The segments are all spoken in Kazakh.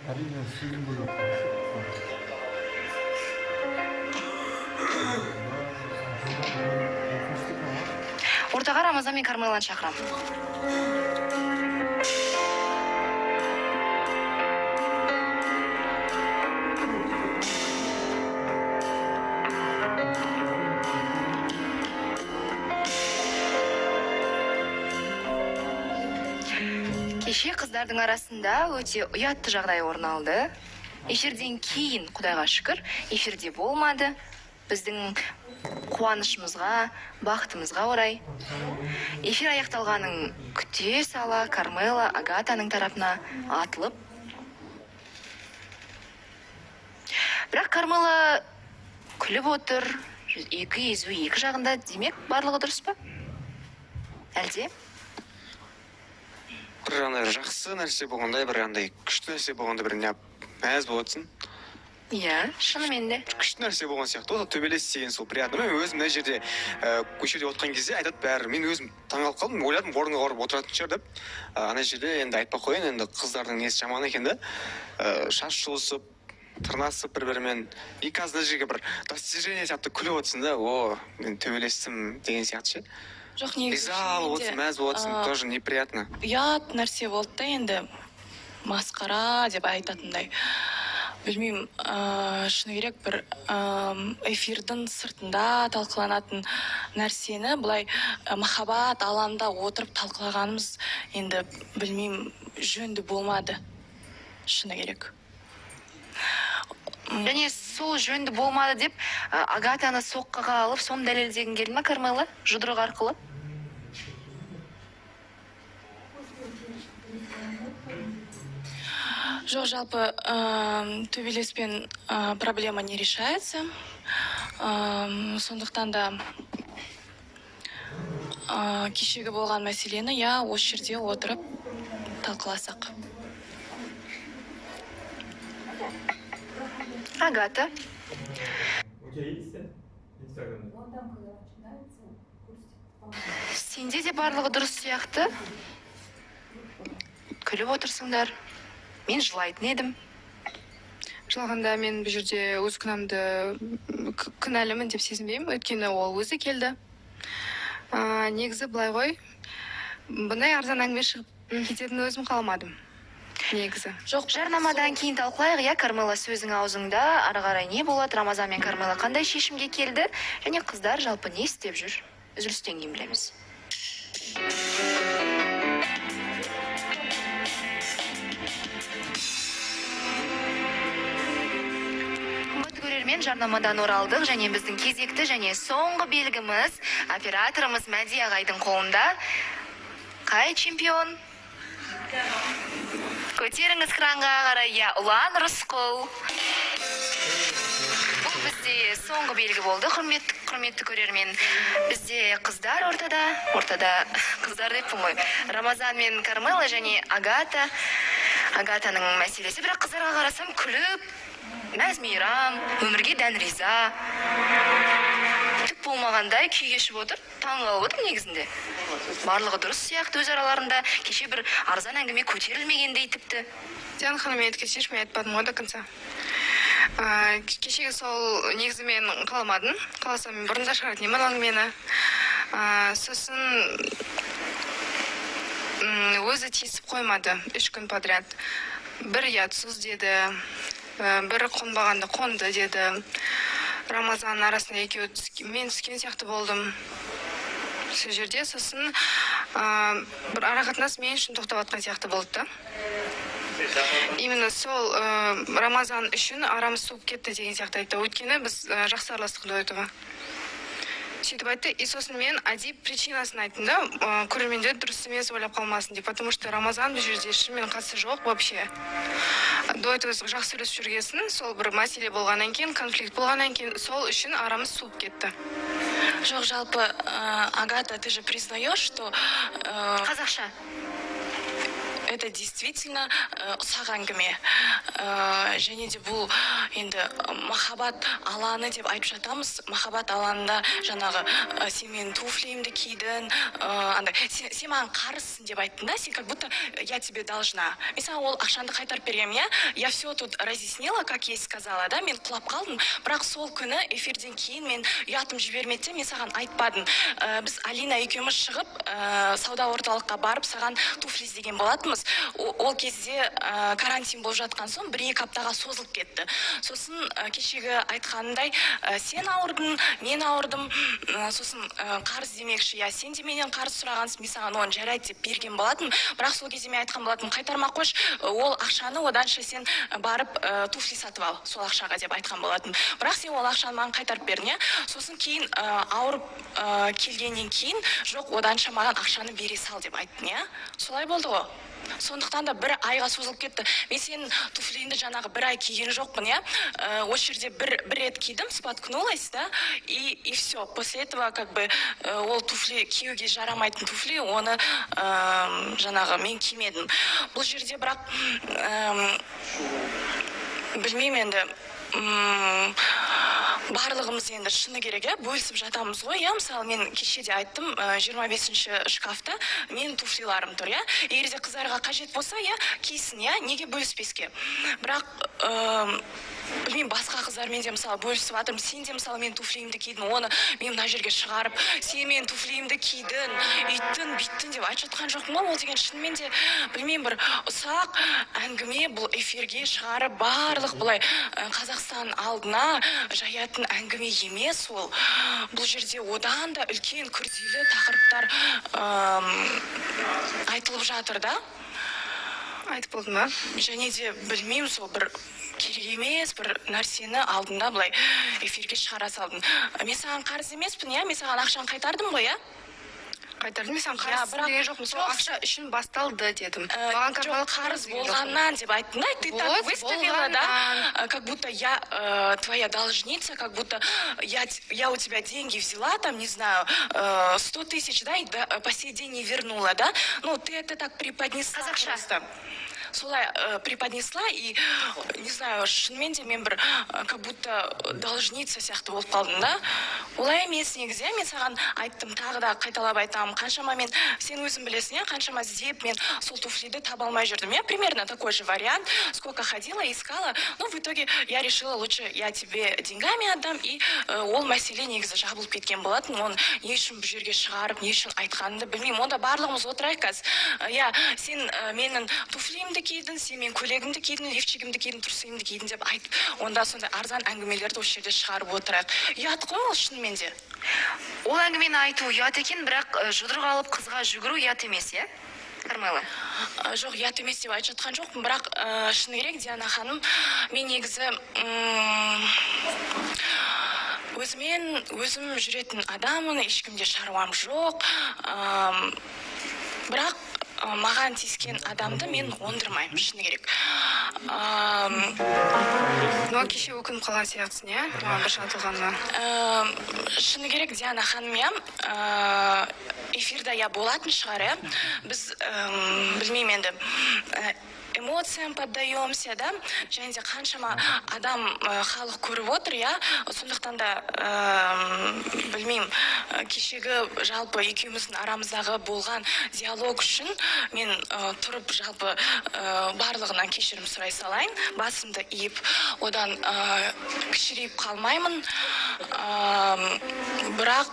әрине сөзім бөлек. Ортаға Рамазан мен Кармеланы шақырамын. Кеше қыздардың арасында өте ұятты жағдай орын алды. Эфирден кейін, Құдайға шүкір, эфирде болмады. Біздің қуанышымызға, бақытымызға орай. Эфир аяқталғанын күте сала Кармела Агатаның тарапына атылып. Бірақ Кармела күліп отыр, екі езу екі жағында, демек барлығы дұрыс па? Әлде? Бір жағдай жақсы нәрсе болғандай, бір жағдай күшті нәрсе болғанда бір мәз болатсын. Иә, шынымен де. Күшті нәрсе болған сияқты, ол төбелес деген сол приятно. Мен өзім мына жерде көшеде отқан кезде айтады бәрі. Мен өзім таңғалып қалдым, ойладым орынға барып отыратын шығар деп. Ана жерде енді айтпай қояйын, енді қыздардың несі жаман екен да. Шаш жұлысып, тырнасып бір-бірімен. И қазір мына жерге бір достижение сияқты күліп отырсың да, о, мен төбелестім деген сияқты ше. Жоқ, негізі отсын, мәз болатсың, тоже неприятно. Ұят нәрсе болды да енді масқара деп айтатындай. Білмеймін, шыны керек бір эфирдің сыртында талқыланатын нәрсені бұлай махаббат алаңында отырып талқылағанымыз енді білмеймін жөнді болмады. Шыны керек. Және сол жөнді болмады деп Агатаны соққыға алып, соны дәлелдегің келді ма, Кармела? Жұдырық арқылы? Жоқ, жалпы төбелеспен проблема не решается. Сондықтан да кешегі болған мәселені осы жерде отырып талқыласақ. Агата. Сенде де барлығы дұрыс сияқты. Күліп отырсыңдар. Мен жылайтын едім. Жылағанда мен бұл жерде өз күнәмді күнәлімін деп сезінбеймін, өйткені ол өзі келді. Негізі былай ғой, бұндай арзан әңгіме шығып кететін өзім қаламадым. Негізі. Жоқ, жарнамадан кейін талқылайық, иә, Кармела сөзің аузыңда, ары қарай не болады, Рамазан мен Кармела қандай шешімге келді, және қыздар жалпы не істеп жүр? Үзілістен кейін білеміз. Көрермен, жарнамадан оралдық, және біздің кезекті және соңғы белгіміз операторымыз Мәди ағайдың қолында. Қай чемпион? Көтеріңіз кранға қарай, Ұлан Рысқұл. Бұл бізде соңғы белгі болды, құрметті көрермен. Бізде қыздар ортада қыздар деппін ғой. Рамазан мен Кармела және Агата. Агатаның мәселесі, бірақ қыздарға қарасам күліп, мәз мейрам, өмірге дән риза. Түк болмағандай күй кешіп отыр, таңғалып отыр негізінде. Барлығы дұрыс сияқты өз араларында, кеше бір арзан әңгіме көтерілмегендей тіпті. Диана ханым, мен еткесеш, мен айтпадым ғой до конца. Кешегі сол негізі мен қаламадым. Қаласам мен бұрында шығаратын емін әңгімені. Сосын өзі тиісіп қоймады 3 күн подряд. Бір ұятсыз деді, бір қонбағанды қонды деді. Рамазан арасында екеуі мен түскен сияқты болдым. Сол жерде сосын бір арақатынас мен үшін тоқтап атқан сияқты болды да. Именно сол Рамазан үшін арамыз суып кетті деген сияқты айтты. Өйткені біз жақсы араластық до этого. Сөйтіп айтты, и сосын мен әдейі причинасын айттым да, көрермендер дұрыс емес ойлап қалмасын деп, потому что Рамазан бұл жерде шынымен қатысы жоқ вообще. До этого жақсы сөйлесіп жүргесін, сол бір мәселе болғаннан кейін, конфликт болғаннан кейін, сол үшін арамыз суып кетті. Жоқ, жалпы, Агата, ты же признаешь, что... Қазақша. это действительно ұсақ әңгіме. Және де бұл енді махаббат алаңы деп айтып жатамыз. Махаббат алаңында жаңағы сен менің туфлиімді кидің, сен маған қарызсың деп айттың да, сен как будто я тебе должна. Мен саған ол ақшанды қайтарып бергенмін, я все тут разъяснила, как есть сказала, да, мен құлап қалдым, бірақ сол күні эфирден кейін мен ұятым жібермеді, мен саған айтпадым. Біз Алина екеуміз шығып, сауда орталыққа барып, саған туфли іздеген болатынбыз. Ол кезде карантин болып жатқан соң 1-2 аптаға созылып кетті. Сосын кешегі айтқанындай, сен ауырдың, мен ауырдым, сосын қарыз демекші, сен де менен қарыз сұрағансың, мен саған оны жарайды деп берген болатын. Бірақ сол кезде мен айтқан болатын, қайтарма қош, ол ақшаны оданша сен барып туфли сатып ал, сол ақшаға деп айтқан болатын. Бірақ сен ол ақшаны маған қайтарып бердің, сосын кейін ауырып келгеннен кейін, жоқ, оданша маған ақшаны бере сал деп айттың, солай болды ғой. Сондықтан да 1 айға созылып кетті. Мен сенің туфлиіңді жаңағы 1 ай киген жоқпын, осы жерде бір рет кидім, споткнулась, да, и все. После этого как бы ол туфли киюге жарамайтын туфли, оны жаңағы мен кимедім. Бұл жерде бірақ білмеймін енді барлығымыз енді шыны керек, бөлісіп жатамыз ғой, мысалы мен кешеде айттым, 25-ші шкафта менің туфлиларым тұр, егер де қыздарға қажет болса, кисін, неге бөліспеске. Бірақ білмеймін, басқа қыздармен де мысалы бөлісіп жатырмын, сен де мысалы мен туфлиімді кидің, оны мен мына жерге шығарып, сен мен туфлиімді кидің, үйттің, бүйттің деп айтып жатқан жоқпын ғой. Ол деген шынымен де білмеймін, бір ұсақ әңгіме, бұл эфирге шығарып барлық бұлай Қазақстан алдына жаятын әңгіме емес ол. Бұл жерде одан да үлкен күрделі тақырыптар айтылып жатыр да. Айтып болдың ба? Және де білмеймін, сол бір керек емес бір нәрсені алдында былай эфирге шығара салдың. Мен саған қарыз емеспін, мен саған ақшаны қайтардым ғой, Қайтардым, мен саған қарыз деген жоқпын, сол ақша үшін басталды дедім. Жоқ, қарыз болғаннан деп айттың, ты так выставила, да, как будто я твоя должница, как будто я у тебя деньги взяла, там, не знаю, 100 тысяч, да, и по сей день не вернула, да, ну, ты это так преподнесла просто. Солай преподнесла, и, не знаю, шынымен де мен бір как будто должница сияқты болып қалдым, да. Олай емес негізі, мен саған айттым, тағы да қайталап айтамын, қаншама мен, сен өзің білесің, қаншама іздеп мен сол туфлиді таба алмай жүрдім. Примерно такой же вариант, сколько ходила, искала, но в итоге я решила, лучше я тебе деньгами отдам, и ол мәселе негізі жабылып кеткен болатын. Оны не үшін бұл жерге шығарып, не үшін айтқанымды білмеймін. Онда барлығымыз отырайық қазір. Сен менің туфлиімді кидің, сен мен көйлегімді кидің, лифчигімді кидің, трусымды кидің деп айтып, онда сондай арзан әңгімелерді осы жерде шығарып отырайық. Ұят қой ол шынымен де. Ол әңгімені айту ұят екен, бірақ жұдырық алып қызға жүгіру ұят емес, Кармела? Жоқ, ұят емес деп айтып жатқан жоқпын, бірақ шыны керек, Диана ханым, мен негізі өзім жүретін адамын, ешкімде шаруам жоқ, бірақ маған тиіскен адамды мен оңдырмаймын, шыны керек. Кеше өкініп қалған сияқтысың, маған бір шатылғанына. Шыны керек, Диана ханым, эфирда болатын шығар, біз білмеймін енді, эмоциям поддаемся, да, және де қаншама адам халық көріп отыр, сондықтан да білмеймін, кешегі жалпы екеуміздің арамыздағы болған диалог үшін мен тұрып жалпы барлығынан кешірім сұрай салайын, басымды иіп, одан кішірейіп қалмаймын, бірақ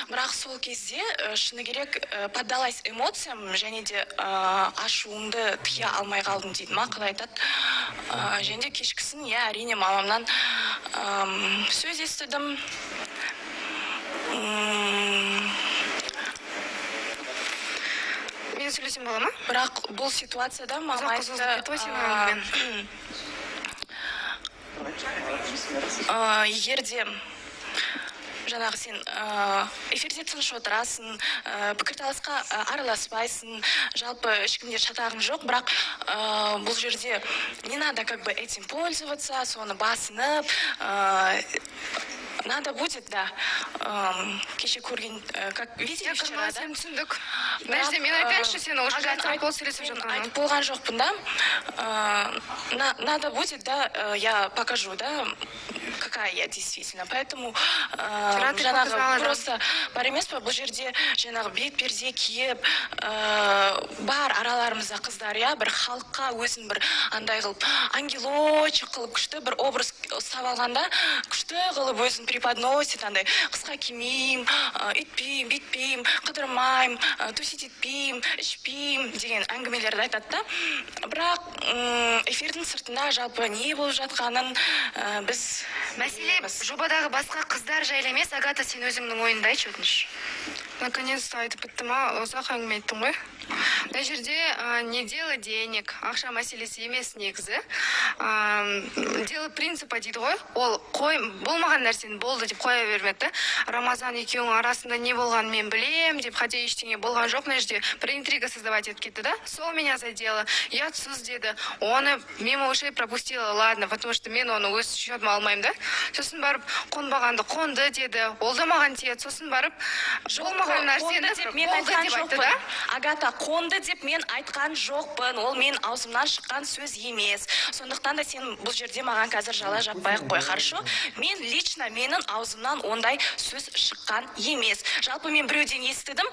Бірақ сол кезде шыны керек поддалась эмоциям, және де ашуымды тыя алмай қалдым дейді ма, қалай айтады. Және де кешкісін, әрине мамамнан сөз естідім. Мен сөйлесем бола ма? Бірақ бұл ситуацияда мама айтты, егер де жаңағы сен эфирде тыныш отырасың, пікірталасқа араласпайсың, жалпы ешкімде шатағың жоқ, бірақ бұл жерде не надо как бы этим пользоваться, соны басынып, надо будет, да. Кеше көрген, как видели вчера, да? Сен түсіндік. Нәжде, мен айтайыншы, сен уже арқылы сөйлесіп жатқанын. Айтып болған жоқпын, да. Надо будет, да, я покажу, да, какая я действительно. Поэтому жаңағы просто бар емес па, бұл жерде жаңағы бет перде киіп, бар араларымызда қыздар, я бір халыққа өзін бір андай қылып, ангелочек қылып, күшті бір образ ұстап алғанда, күшті қылып өзін преподносит, андай қысқа кимеймін, үйтпеймін, бүйтпеймін, қыдырмаймын, тусит етпеймін, ішпеймін деген әңгімелерді айтады да. Бірақ эфирдің сыртында жалпы не болып жатқанын біз Мәселе жобадағы басқа қыздар жайлы емес, Агата, сен өзіңнің ойыңды айтшы өтініш. Наконец-то айтып бітті ма, ұзақ әңгіме айттың ғой. Мына жерде не дело денег, ақша мәселесі емес негізі. Дело принципа дейді ғой. Ол болмаған нәрсені болды деп қоя бермеді. Рамазан екеуінің арасында не болғанын мен білем деп, хотя ештеңе болған жоқ. Мына жерде бір интрига создавать етіп кетті, да? Сол меня задело. Я отсыз деді. Оны мимо ушей пропустила, ладно, потому что мен оны өз счетыма алмаймын, да? Сосын барып қонбағанды қонды деді. Ол да маған тиеді. Сосын барып болмаған нәрсені болды деп айтты, да? Агата, қонды деп мен айтқан жоқпын. Ол мен аузымнан шыққан сөз емес. Сондықтан да сен бұл жерде маған қазір жала жаппай қой, хорошо? Мен лично менің аузымнан ондай сөз шыққан емес. Жалпы мен біреуден естідім.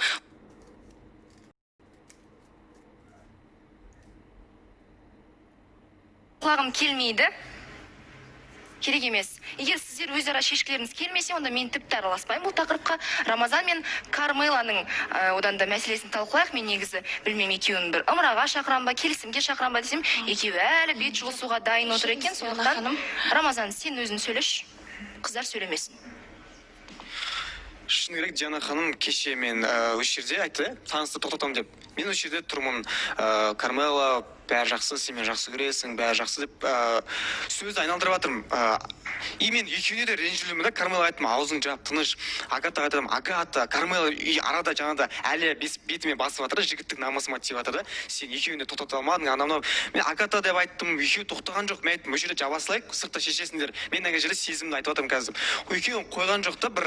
Құлағым келмейді. Керек емес. Егер сіздер өзара шешкілеріңіз келмесе, онда мен тіпті араласпаймын бұл тақырыпқа. Рамазан мен Кармеланың одан да мәселесін талқылайық. Мен негізі білмеймін, екеуін бір ымыраға шақырам ба, келісімге шақырам ба десем, екеуі әлі бет жұлысуға дайын отыр екен. Сондықтан Рамазан, сен өзің сөйлеш, қыздар сөйлемесін. Шыны керек, Диана ханым кеше мен осы жерде айтты, танысты тоқтатам деп. Мен осы жерде тұрмын, Кармела бәрі жақсы, сен мен жақсы көресің, бәрі жақсы деп сөзді айналдырып жатырмын. И мен екеуіне де ренжілімін да, Кармела айттым, аузың жап, тыныш. Агатаға айтадым, Агата, Кармела арада жаңада әлі бетіме басып жатыр, жігіттік намысыма тиіп жатыр да. Сен екеуіне тоқтата алмадың, анау. Мен Агата деп айттым, екеуі тоқтаған жоқ. Мен айттым, осы жерде жаба салайық, сыртта шешесіңдер. Мен ана жерде сезімді айтып жатырмын қазір. Екеуін қойған жоқ та, бір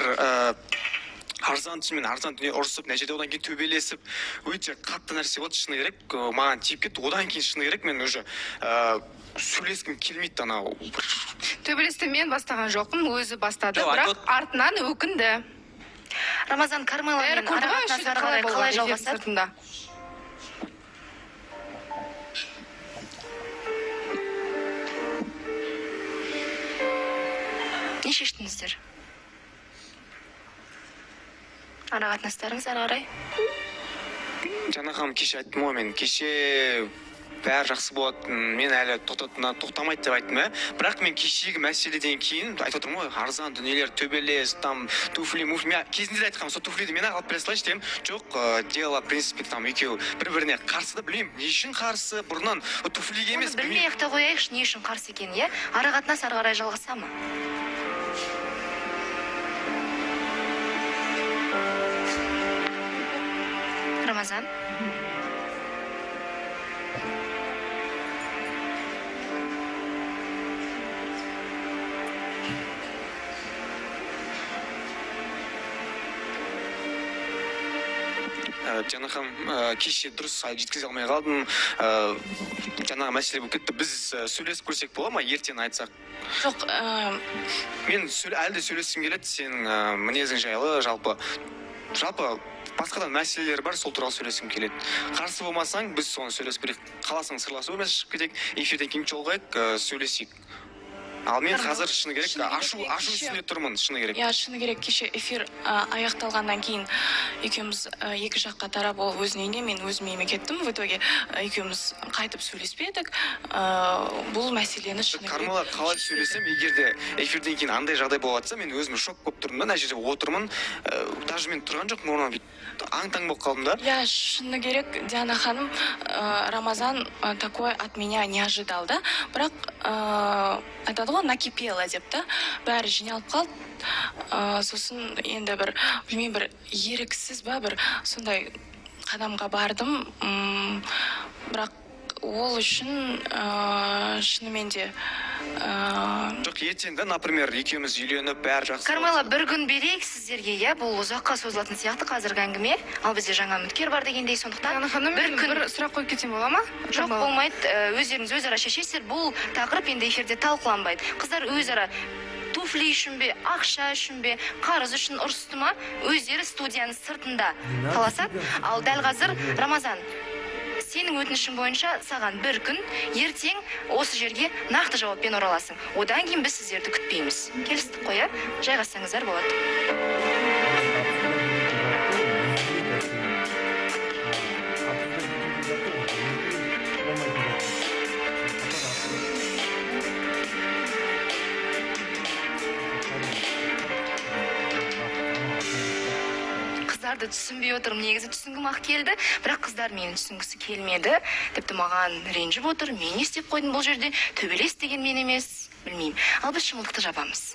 арзан дүние ұрысып, мына жерде одан кейін төбелесіп, өте қатты нәрсе болды, шыны керек, маған тиіп кетті. Одан кейін шыны керек, мен уже сөйлескім келмейді анау. Төбелесті мен бастаған жоқпын, өзі бастады, бірақ артынан өкінді. Рамазан, Кармела мен арақатынасы қалай жалғасады? Не шештіңіздер? Арақатынастарыңыз ары қарай? Жаңа ханым кеше айттым ғой, мен кеше бәрі жақсы болады, мен әлі тоқтамайды деп айттым, бірақ мен кешегі мәселеден кейін айтып отырмын ғой, арзан дүниелер, төбелес, там туфли, муфли, кезінде де айтқанмын, сол туфлиді мен алып бере салайыншы деймін. Жоқ, дело, в принципе, там екеуі бір-біріне қарсы да, білмеймін, не үшін қарсы, бұрыннан туфлиге емес. Білмей-ақ та қояйықшы, не үшін қарсы екен, иә? Арақатынас ары қарай жалғаса ма? Рамазан? Жаңа ханым кеше дұрыс жеткізе алмай қалдым. Жаңағы мәселе болып кетті. Біз сөйлесіп көрсек бола ма, ертең айтсақ? Жоқ, мен әлде сөйлескім келеді сенің мінезің жайлы, жалпы басқадан мәселелер бар, сол туралы сөйлескім келеді. Қарсы болмасаң, біз соны сөйлесіп берейік. Қаласың сырласу емес шығып кетейік, эфирден кейін жолығайық, сөйлесейік. Ал мен қазір шыны керек, ашу үстінде тұрмын, шыны керек. Я шыны керек, кеше эфир аяқталғаннан кейін екеуміз екі жаққа тарап, ол өзінің үйіне, мен өзім үйіме кеттім. В итоге екеуміз қайтып сөйлеспедік. Бұл мәселені шыны керек. Кармела, қалай сөйлесем, егер де эфирден кейін андай жағдай болып жатса, мен өзім шок болып тұрмын да, мына жерде отырмын, даже мен тұрған жоқпын, орнымнан аң-таң болып қалдым да. Я шыны керек, Диана ханым, Рамазан такой от меня не ожидал, да? Бірақ айтады ғой, накипела деп та, бәрі жиналып қалды. Сосын енді бір, білмеймін, бір еріксіз ба, бір сондай қадамға бардым. Бірақ ол үшін шынымен де жоқ ертең да например екеуміз үйленіп бәрі жақсы Кармела, бір күн берейік сіздерге, иә, бұл ұзаққа созылатын сияқты қазіргі әңгіме. Ал бізде жаңа үміткер бар дегендей, сондықтан Яғни ханым, бір мен күн бір сұрақ қойып кетсем бола ма? жоқ болмайды. Өздеріңіз өзара шешесіздер. Бұл тақырып енді эфирде талқыланбайды. Қыздар өзара туфли үшін бе, ақша үшін бе, қарыз үшін ұрысты ма, өздері студияның сыртында таласады. Ал дәл қазір Рамазан, сенің өтінішің бойынша саған бір күн ертең осы жерге нақты жауаппен ораласың. Одан кейін біз сіздерді күтпейміз. Келістік қой, иә? Жайғассаңыздар болады. Қыздарды түсінбей отырмын, негізі түсінгім ақ келді, бірақ қыздар мені түсінгісі келмеді. Тіпті маған ренжіп отыр, мен не істеп қойдым бұл жерде, төбелес деген мен емес, білмеймін. Ал біз шымылдықты жабамыз.